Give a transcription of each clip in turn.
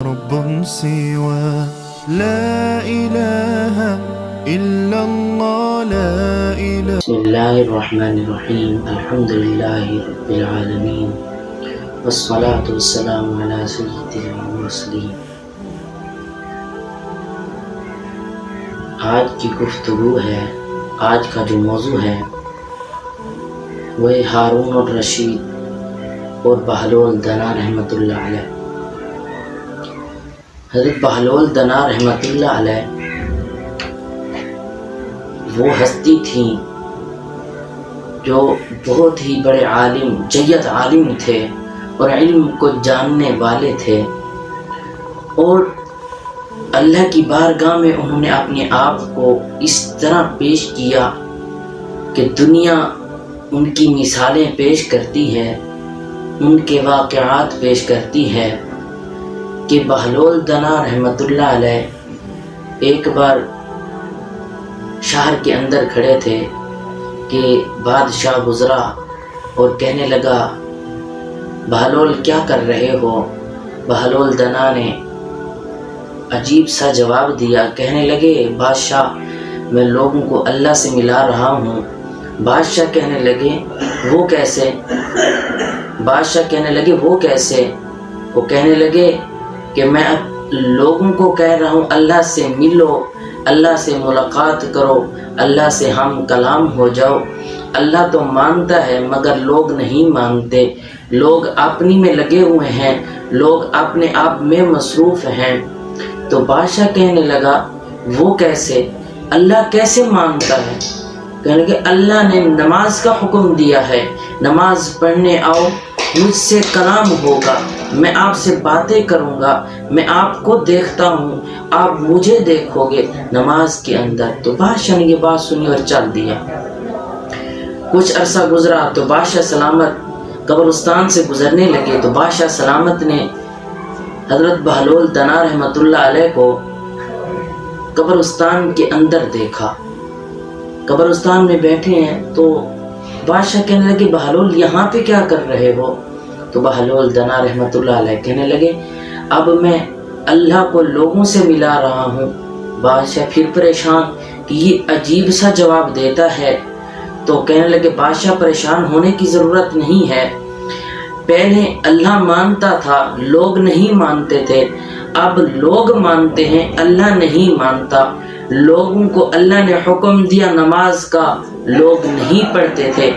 رب سوى لا إله إلا الله لا إله. بسم الله الرحمن الرحيم. الحمد لله رب العالمين والصلاة والسلام على سيدنا المرسلين. آج کی گفتگو ہے، آج کا جو موضوع ہے وہ ہارون الرشید اور بہلول دنا رحمۃ اللہ علیہ. حضرت بہلول دنا رحمۃ اللہ علیہ وہ ہستی تھیں جو بہت ہی بڑے عالم، جید عالم تھے اور علم کو جاننے والے تھے، اور اللہ کی بارگاہ میں انہوں نے اپنے آپ کو اس طرح پیش کیا کہ دنیا ان کی مثالیں پیش کرتی ہے، ان کے واقعات پیش کرتی ہے کہ بہلول دنا رحمۃ اللہ علیہ ایک بار شہر کے اندر کھڑے تھے کہ بادشاہ گزرا اور کہنے لگا بہلول کیا کر رہے ہو؟ بہلول دنا نے عجیب سا جواب دیا، کہنے لگے بادشاہ میں لوگوں کو اللہ سے ملا رہا ہوں. بادشاہ کہنے لگے وہ کیسے؟ بادشاہ کہنے لگے وہ کیسے؟ وہ کہنے لگے کہ میں اب لوگوں کو کہہ رہا ہوں اللہ سے ملو، اللہ سے ملاقات کرو، اللہ سے ہم کلام ہو جاؤ. اللہ تو مانتا ہے مگر لوگ نہیں مانتے، لوگ اپنی میں لگے ہوئے ہیں، لوگ اپنے آپ میں مصروف ہیں. تو بادشاہ کہنے لگا وہ کیسے؟ اللہ کیسے مانتا ہے؟ کہنے لگے اللہ نے نماز کا حکم دیا ہے، نماز پڑھنے آؤ، مجھ سے کلام ہوگا، میں آپ سے باتیں کروں گا، میں آپ کو دیکھتا ہوں، آپ مجھے دیکھو گے نماز کے اندر. تو بادشاہ نے یہ بات سنی اور چل دیا. کچھ عرصہ گزرا تو بادشاہ سلامت قبرستان سے گزرنے لگے تو بادشاہ سلامت نے حضرت بہلول دنا رحمۃ اللہ علیہ کو قبرستان کے اندر دیکھا. قبرستان میں بیٹھے ہیں تو بادشاہ کہنے لگے بہلول یہاں پہ کیا کر رہے ہو؟ تو بہلول دنا رحمۃ اللہ علیہ کہنے لگے اب میں اللہ کو لوگوں سے ملا رہا ہوں. بادشاہ پھر پریشان کہ یہ عجیب سا جواب دیتا ہے. تو کہنے لگے بادشاہ پریشان ہونے کی ضرورت نہیں ہے، پہلے اللہ مانتا تھا، لوگ نہیں مانتے تھے، اب لوگ مانتے ہیں، اللہ نہیں مانتا. لوگوں کو اللہ نے حکم دیا نماز کا، لوگ نہیں پڑھتے تھے،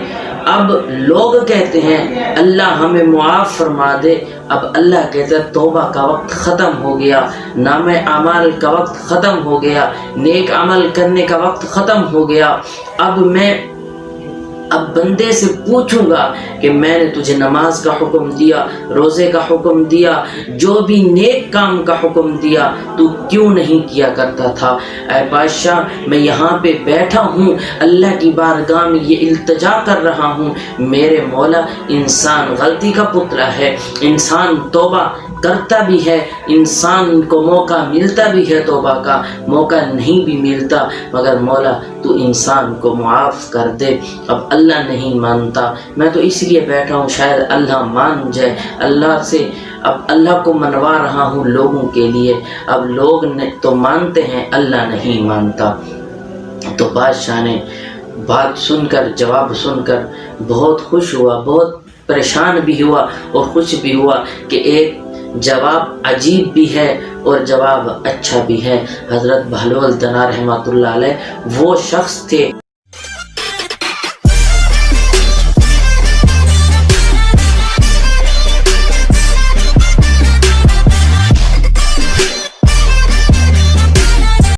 اب لوگ کہتے ہیں اللہ ہمیں معاف فرما دے. اب اللہ کہتا ہے توبہ کا وقت ختم ہو گیا، نام اعمال کا وقت ختم ہو گیا، نیک عمل کرنے کا وقت ختم ہو گیا. اب بندے سے پوچھوں گا کہ میں نے تجھے نماز کا حکم دیا، روزے کا حکم دیا، جو بھی نیک کام کا حکم دیا تو کیوں نہیں کیا کرتا تھا؟ اے بادشاہ میں یہاں پہ بیٹھا ہوں، اللہ کی بارگاہ میں یہ التجا کر رہا ہوں، میرے مولا انسان غلطی کا پتلا ہے، انسان توبہ کرتا بھی ہے، انسان کو موقع ملتا بھی ہے، توبہ کا موقع نہیں بھی ملتا، مگر مولا تو انسان کو معاف کر دے. اب اللہ نہیں مانتا، میں تو اس لیے بیٹھا ہوں شاید اللہ مان جائے. اللہ سے اب اللہ کو منوا رہا ہوں لوگوں کے لیے، اب لوگ تو مانتے ہیں، اللہ نہیں مانتا. تو بادشاہ نے بات سن کر، جواب سن کر بہت خوش ہوا، بہت پریشان بھی ہوا اور خوش بھی ہوا کہ ایک جواب عجیب بھی ہے اور جواب اچھا بھی ہے. حضرت بہلول دنا رحمۃ اللہ علیہ وہ شخص تھے